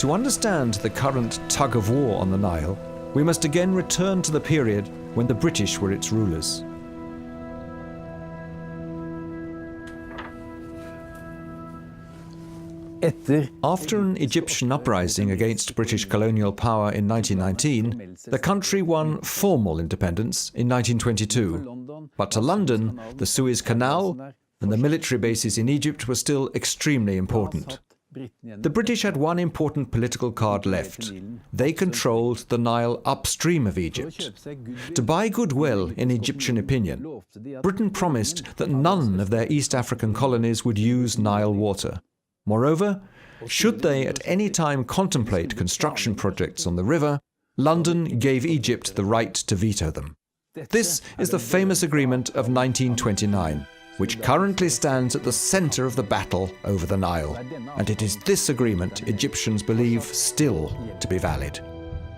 To understand the current tug of war on the Nile, we must again return to the period when the British were its rulers. After an Egyptian uprising against British colonial power in 1919, the country won formal independence in 1922. But to London, the Suez Canal and the military bases in Egypt were still extremely important. The British had one important political card left. They controlled the Nile upstream of Egypt. To buy goodwill in Egyptian opinion, Britain promised that none of their East African colonies would use Nile water. Moreover, should they at any time contemplate construction projects on the river, London gave Egypt the right to veto them. This is the famous agreement of 1929, which currently stands at the center of the battle over the Nile. And it is this agreement Egyptians believe still to be valid.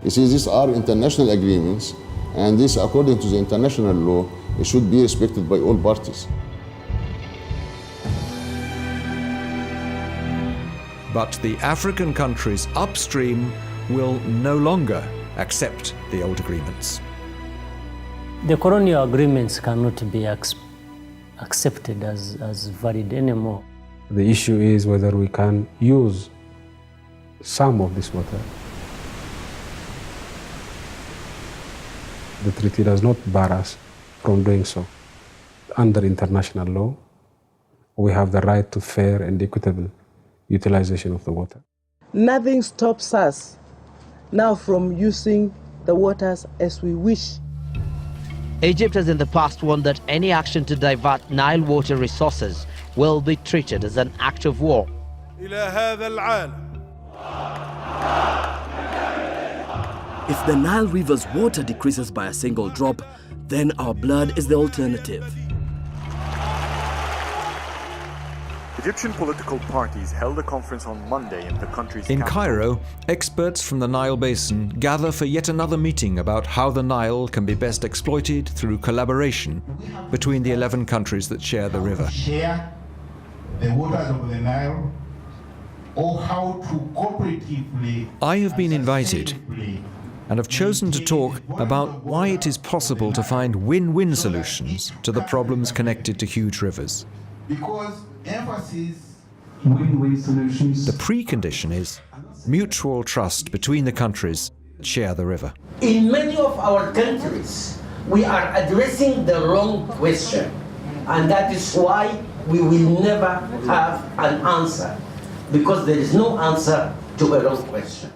You see, these are international agreements, and this, according to the international law, it should be respected by all parties. But the African countries upstream will no longer accept the old agreements. The colonial agreements cannot be accepted as valid anymore. The issue is whether we can use some of this water. The treaty does not bar us from doing so. Under international law, we have the right to fair and equitable utilization of the water. Nothing stops us now from using the waters as we wish. Egypt has in the past warned that any action to divert Nile water resources will be treated as an act of war. If the Nile River's water decreases by a single drop, then our blood is the alternative. Egyptian political parties held a conference on Monday in the country's In capital. Cairo, experts from the Nile Basin gather for yet another meeting about how the Nile can be best exploited through collaboration between the 11 countries that share the river. Share the waters of the Nile, or how to cooperatively. I have been invited and have chosen to talk about why it is possible to find win-win solutions to the problems connected to huge rivers. Because emphasis win-win solutions. The precondition is mutual trust between the countries that share the river. In many of our countries, we are addressing the wrong question, and that is why we will never have an answer, because there is no answer to a wrong question.